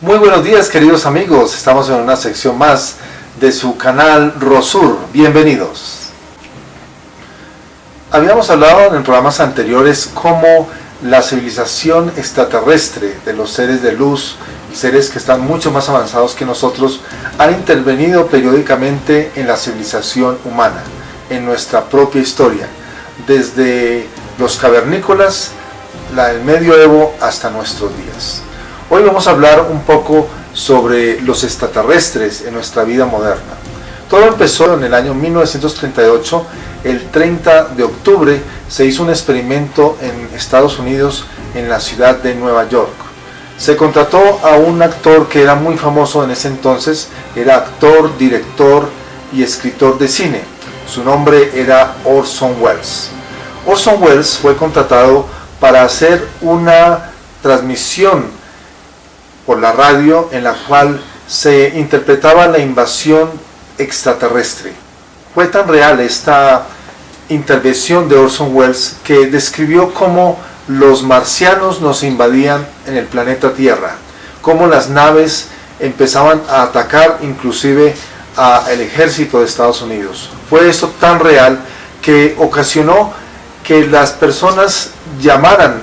Muy buenos días, queridos amigos, estamos en una sección más de su canal Rosur. Bienvenidos. Habíamos hablado en programas anteriores cómo la civilización extraterrestre de los seres de luz, seres que están mucho más avanzados que nosotros, han intervenido periódicamente en la civilización humana, en nuestra propia historia, desde los cavernícolas, el medioevo hasta nuestros días. Hoy vamos a hablar un poco sobre los extraterrestres en nuestra vida moderna. Todo empezó en el año 1938, el 30 de octubre se hizo un experimento en Estados Unidos, en la ciudad de Nueva York. Se contrató a un actor que era muy famoso en ese entonces, era actor, director y escritor de cine. Su nombre era Orson Welles. Orson Welles fue contratado para hacer una transmisión por la radio en la cual se interpretaba la invasión extraterrestre. Fue tan real esta intervención de Orson Welles que describió cómo los marcianos nos invadían en el planeta Tierra, cómo las naves empezaban a atacar inclusive al ejército de Estados Unidos. Fue esto tan real que ocasionó que las personas llamaran,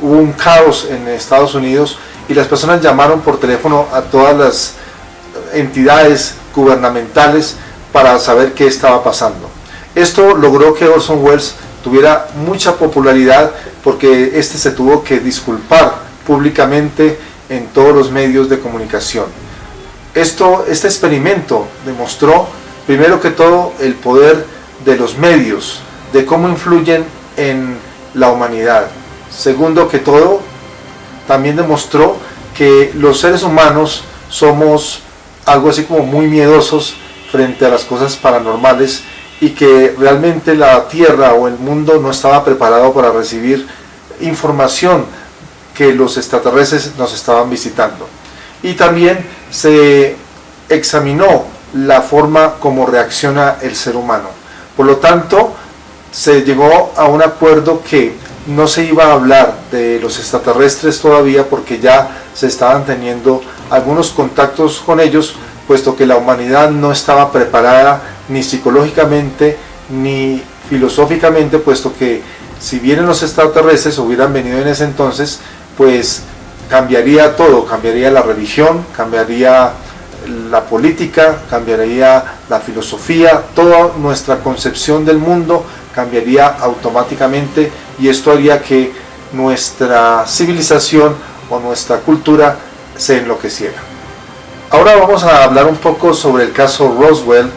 hubo un caos en Estados Unidos y las personas llamaron por teléfono a todas las entidades gubernamentales para saber qué estaba pasando. Esto logró que Orson Welles tuviera mucha popularidad porque se tuvo que disculpar públicamente en todos los medios de comunicación. Este experimento demostró, primero que todo, el poder de los medios, de cómo influyen en la humanidad. Segundo que todo, también demostró que los seres humanos somos algo así como muy miedosos frente a las cosas paranormales y que realmente la Tierra o el mundo no estaba preparado para recibir información que los extraterrestres nos estaban visitando. Y también se examinó la forma como reacciona el ser humano. Por lo tanto, se llegó a un acuerdo que no se iba a hablar de los extraterrestres todavía porque ya se estaban teniendo algunos contactos con ellos, puesto que la humanidad no estaba preparada ni psicológicamente ni filosóficamente, puesto que si vienen los extraterrestres, hubieran venido en ese entonces, pues cambiaría todo, cambiaría la religión, cambiaría la política, cambiaría la filosofía, toda nuestra concepción del mundo cambiaría automáticamente y esto haría que nuestra civilización o nuestra cultura se enloqueciera. Ahora vamos a hablar un poco sobre el caso Roswell,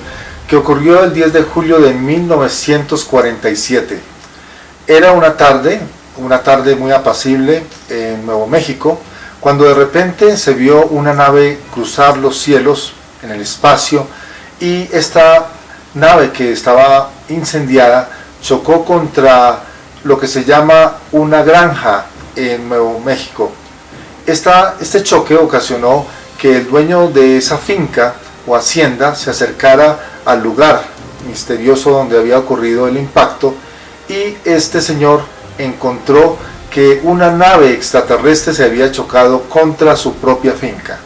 que ocurrió el 10 de julio de 1947. Era una tarde muy apacible en Nuevo México, cuando de repente se vio una nave cruzar los cielos en el espacio y esta nave que estaba incendiada chocó contra lo que se llama una granja en Nuevo México. Este choque ocasionó que el dueño de esa finca o hacienda se acercara al lugar misterioso donde había ocurrido el impacto y este señor encontró que una nave extraterrestre se había chocado contra su propia finca.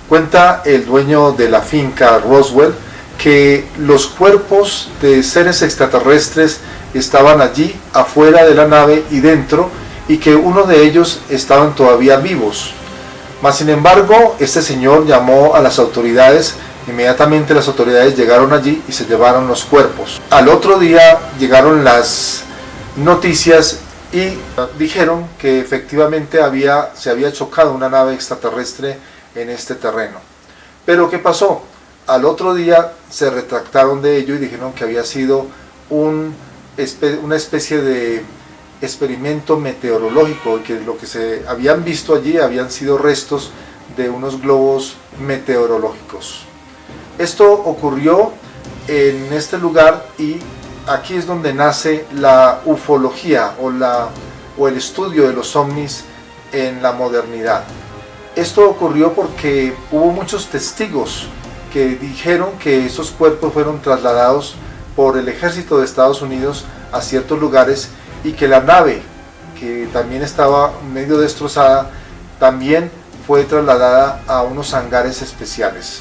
Cuenta el dueño de la finca Roswell que los cuerpos de seres extraterrestres estaban allí afuera de la nave y dentro y que uno de ellos estaban todavía vivos. Mas sin embargo, este señor llamó a las autoridades. Inmediatamente las autoridades llegaron allí y se llevaron los cuerpos. Al otro día llegaron las noticias y dijeron que efectivamente se había chocado una nave extraterrestre en este terreno. Pero ¿qué pasó? Al otro día se retractaron de ello y dijeron que había sido una especie de experimento meteorológico y que lo que se habían visto allí habían sido restos de unos globos meteorológicos. Esto ocurrió en este lugar y aquí es donde nace la ufología o el estudio de los ovnis en la modernidad. Esto ocurrió porque hubo muchos testigos que dijeron que esos cuerpos fueron trasladados por el ejército de Estados Unidos a ciertos lugares y que la nave, que también estaba medio destrozada, también fue trasladada a unos hangares especiales.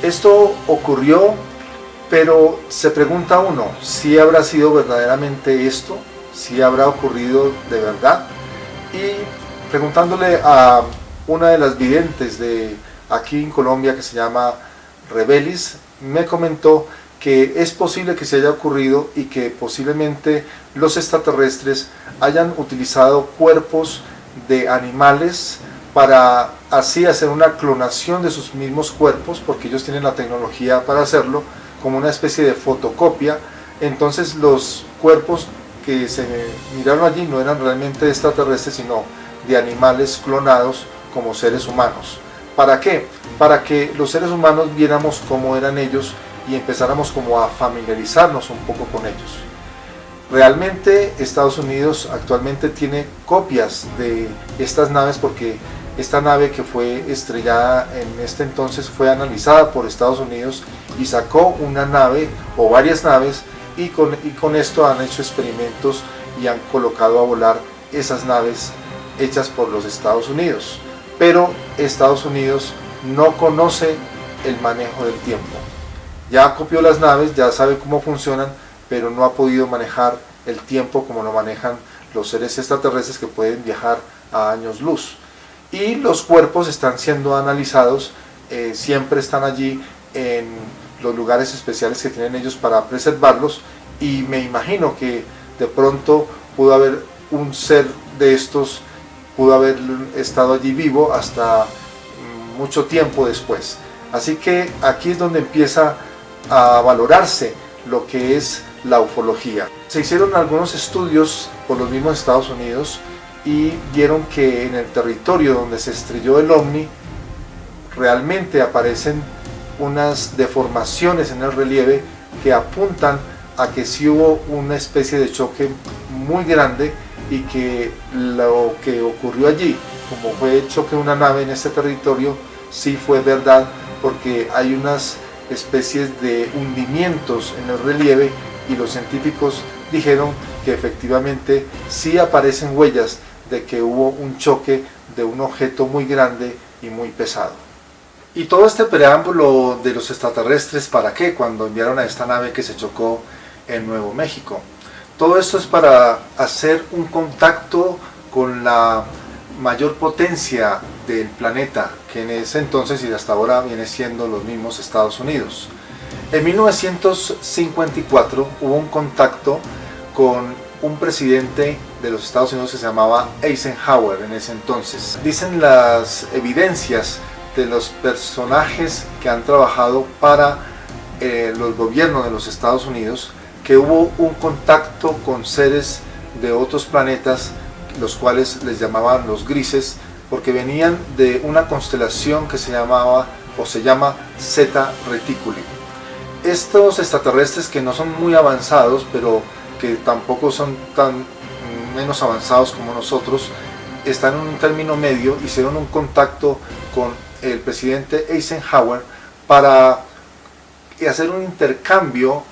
Esto ocurrió, pero se pregunta uno, ¿si habrá sido verdaderamente esto? ¿Si habrá ocurrido de verdad? Y preguntándole a una de las videntes de aquí en Colombia, que se llama Rebelis, me comentó que es posible que se haya ocurrido y que posiblemente los extraterrestres hayan utilizado cuerpos de animales para así hacer una clonación de sus mismos cuerpos, porque ellos tienen la tecnología para hacerlo, como una especie de fotocopia. Entonces los cuerpos que se miraron allí no eran realmente extraterrestres, sino de animales clonados como seres humanos. ¿Para qué? Para que los seres humanos viéramos cómo eran ellos y empezáramos como a familiarizarnos un poco con ellos. Realmente Estados Unidos actualmente tiene copias de estas naves, porque esta nave que fue estrellada en este entonces fue analizada por Estados Unidos y sacó una nave o varias naves, y con esto han hecho experimentos y han colocado a volar esas naves hechas por los Estados Unidos. Pero Estados Unidos no conoce el manejo del tiempo. Ya copió las naves, ya sabe cómo funcionan, pero no ha podido manejar el tiempo como lo manejan los seres extraterrestres, que pueden viajar a años luz. Y los cuerpos están siendo analizados, siempre están allí en los lugares especiales que tienen ellos para preservarlos, y me imagino que de pronto pudo haber un ser de estos, pudo haber estado allí vivo hasta mucho tiempo después. Así que aquí es donde empieza a valorarse lo que es la ufología. Se hicieron algunos estudios por los mismos Estados Unidos y vieron que en el territorio donde se estrelló el ovni realmente aparecen unas deformaciones en el relieve que apuntan a que sí hubo una especie de choque muy grande, y que lo que ocurrió allí, como fue el choque de una nave en este territorio, sí fue verdad, porque hay unas especies de hundimientos en el relieve, y los científicos dijeron que efectivamente sí aparecen huellas de que hubo un choque de un objeto muy grande y muy pesado. Y todo este preámbulo de los extraterrestres, ¿para qué? Cuando enviaron a esta nave que se chocó en Nuevo México. Todo esto es para hacer un contacto con la mayor potencia del planeta, que en ese entonces y hasta ahora viene siendo los mismos Estados Unidos. En 1954 hubo un contacto con un presidente de los Estados Unidos que se llamaba Eisenhower en ese entonces. Dicen las evidencias de los personajes que han trabajado para los gobiernos de los Estados Unidos, que hubo un contacto con seres de otros planetas, los cuales les llamaban los grises, porque venían de una constelación que se llamaba o se llama Zeta Reticuli. Estos extraterrestres, que no son muy avanzados, pero que tampoco son tan menos avanzados como nosotros, están en un término medio, hicieron un contacto con el presidente Eisenhower para hacer un intercambio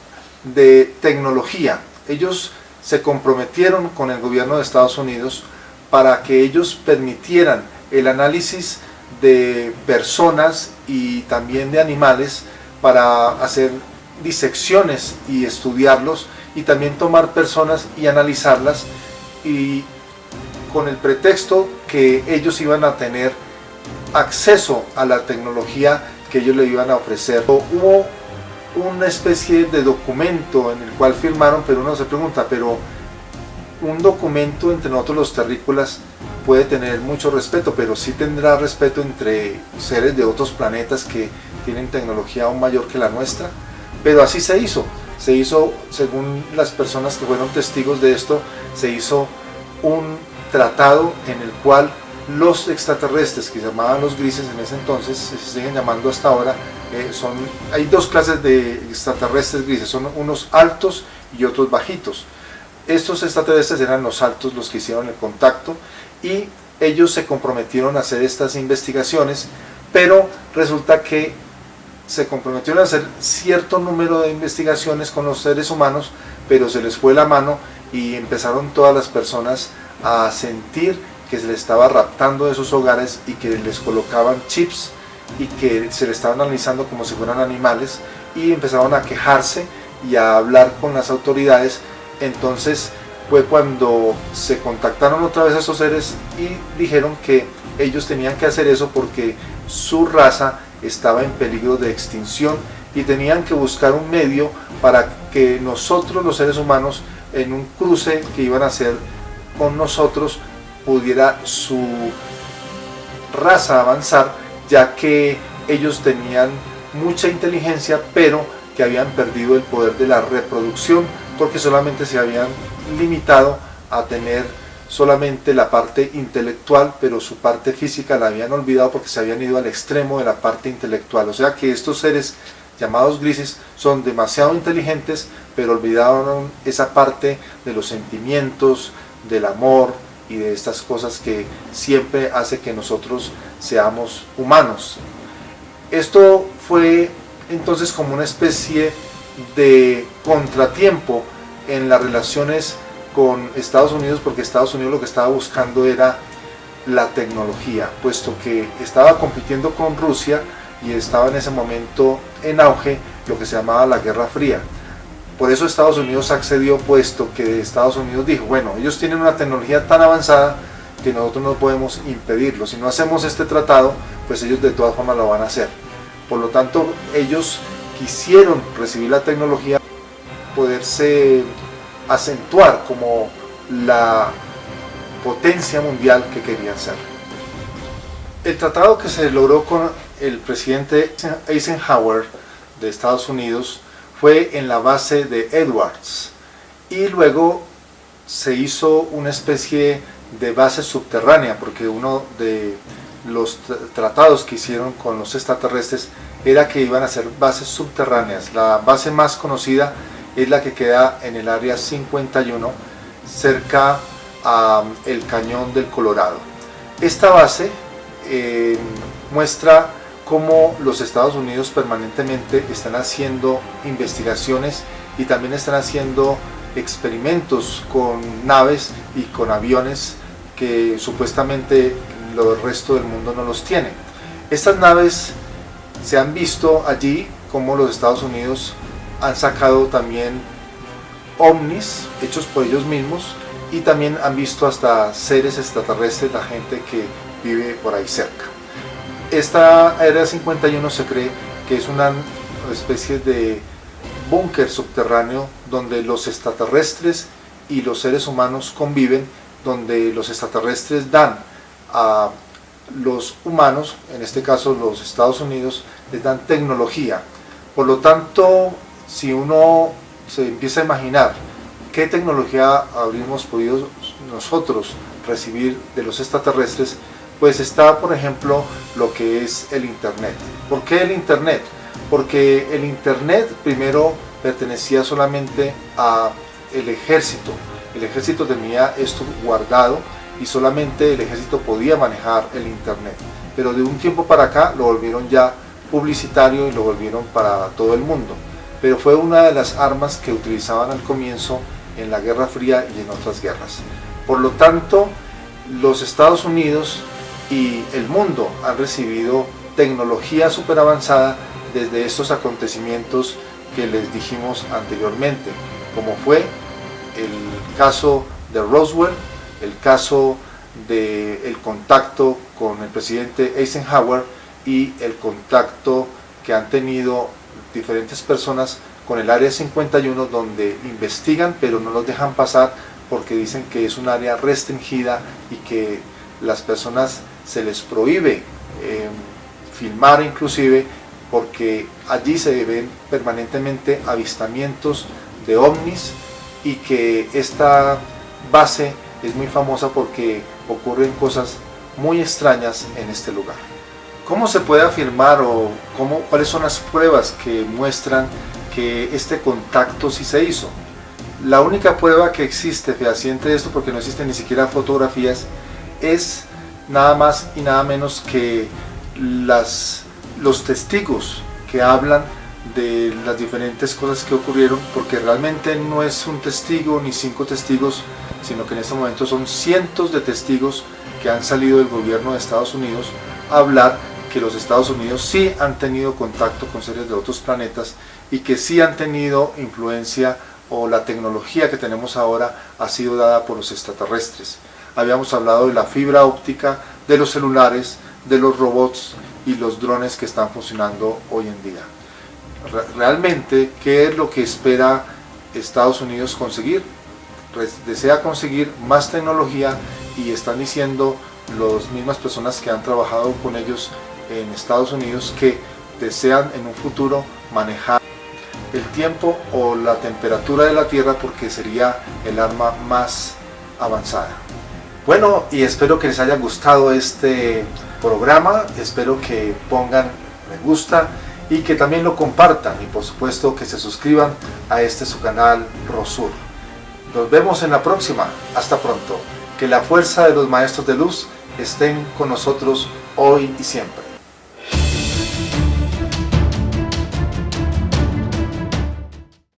de tecnología. Ellos se comprometieron con el gobierno de Estados Unidos para que ellos permitieran el análisis de personas y también de animales, para hacer disecciones y estudiarlos, y también tomar personas y analizarlas, y con el pretexto que ellos iban a tener acceso a la tecnología que ellos le iban a ofrecer. Hubo una especie de documento en el cual firmaron, pero uno se pregunta, pero un documento entre nosotros los terrícolas puede tener mucho respeto, pero sí tendrá respeto entre seres de otros planetas que tienen tecnología aún mayor que la nuestra. Pero así se hizo, según las personas que fueron testigos de esto, se hizo un tratado en el cual los extraterrestres, que se llamaban los grises en ese entonces, se siguen llamando hasta ahora, hay dos clases de extraterrestres grises, son unos altos y otros bajitos. Estos extraterrestres eran los altos, los que hicieron el contacto, y ellos se comprometieron a hacer estas investigaciones, pero resulta que se comprometieron a hacer cierto número de investigaciones con los seres humanos, pero se les fue la mano y empezaron todas las personas a sentir que se les estaba raptando de sus hogares y que les colocaban chips y que se les estaban analizando como si fueran animales, y empezaron a quejarse y a hablar con las autoridades. Entonces fue cuando se contactaron otra vez a esos seres y dijeron que ellos tenían que hacer eso porque su raza estaba en peligro de extinción y tenían que buscar un medio para que nosotros, los seres humanos, en un cruce que iban a hacer con nosotros, pudiera su raza avanzar, ya que ellos tenían mucha inteligencia, pero que habían perdido el poder de la reproducción porque solamente se habían limitado a tener solamente la parte intelectual, pero su parte física la habían olvidado porque se habían ido al extremo de la parte intelectual. O sea que estos seres llamados grises son demasiado inteligentes, pero olvidaron esa parte de los sentimientos, del amor y de estas cosas que siempre hace que nosotros seamos humanos. Esto fue entonces como una especie de contratiempo en las relaciones con Estados Unidos, porque Estados Unidos lo que estaba buscando era la tecnología, puesto que estaba compitiendo con Rusia y estaba en ese momento en auge lo que se llamaba la Guerra Fría. Por eso Estados Unidos accedió, puesto que Estados Unidos dijo, bueno, ellos tienen una tecnología tan avanzada que nosotros no podemos impedirlo. Si no hacemos este tratado, pues ellos de todas formas lo van a hacer. Por lo tanto, ellos quisieron recibir la tecnología, poderse acentuar como la potencia mundial que querían ser. El tratado que se logró con el presidente Eisenhower de Estados Unidos fue en la base de Edwards, y luego se hizo una especie de base subterránea, porque uno de los tratados que hicieron con los extraterrestres era que iban a ser bases subterráneas. La base más conocida es la que queda en el área 51, cerca al cañón del Colorado. Esta base muestra cómo los Estados Unidos permanentemente están haciendo investigaciones y también están haciendo experimentos con naves y con aviones que supuestamente el resto del mundo no los tiene. Estas naves se han visto allí como los Estados Unidos han sacado también ovnis hechos por ellos mismos, y también han visto hasta seres extraterrestres, la gente que vive por ahí cerca. Esta área 51 se cree que es una especie de búnker subterráneo donde los extraterrestres y los seres humanos conviven, donde los extraterrestres dan a los humanos, en este caso los Estados Unidos, les dan tecnología. Por lo tanto, si uno se empieza a imaginar qué tecnología habríamos podido nosotros recibir de los extraterrestres, pues está, por ejemplo, lo que es el Internet. ¿Por qué el Internet? Porque el Internet primero pertenecía solamente al ejército. El ejército tenía esto guardado y solamente el ejército podía manejar el Internet. Pero de un tiempo para acá lo volvieron ya publicitario y lo volvieron para todo el mundo. Pero fue una de las armas que utilizaban al comienzo en la Guerra Fría y en otras guerras. Por lo tanto, los Estados Unidos y el mundo han recibido tecnología súper avanzada desde estos acontecimientos que les dijimos anteriormente, como fue el caso de Roswell, el caso del contacto con el presidente Eisenhower y el contacto que han tenido diferentes personas con el área 51, donde investigan pero no los dejan pasar porque dicen que es un área restringida y que las personas se les prohíbe filmar, inclusive porque allí se ven permanentemente avistamientos de ovnis, y que esta base es muy famosa porque ocurren cosas muy extrañas en este lugar. ¿Cómo se puede afirmar o cuáles son las pruebas que muestran que este contacto sí se hizo? La única prueba que existe fehaciente de esto, porque no existen ni siquiera fotografías, es nada más y nada menos que los testigos que hablan de las diferentes cosas que ocurrieron, porque realmente no es un testigo ni 5 testigos, sino que en este momento son cientos de testigos que han salido del gobierno de Estados Unidos a hablar que los Estados Unidos sí han tenido contacto con seres de otros planetas y que sí han tenido influencia, o la tecnología que tenemos ahora ha sido dada por los extraterrestres. Habíamos hablado de la fibra óptica, de los celulares, de los robots y los drones que están funcionando hoy en día. Realmente, ¿qué es lo que espera Estados Unidos conseguir? Desea conseguir más tecnología, y están diciendo las mismas personas que han trabajado con ellos en Estados Unidos que desean en un futuro manejar el tiempo o la temperatura de la Tierra, porque sería el arma más avanzada. Bueno, y espero que les haya gustado este programa, espero que pongan me gusta y que también lo compartan, y por supuesto que se suscriban a este su canal Rosur. Nos vemos en la próxima, hasta pronto. Que la fuerza de los maestros de luz estén con nosotros hoy y siempre.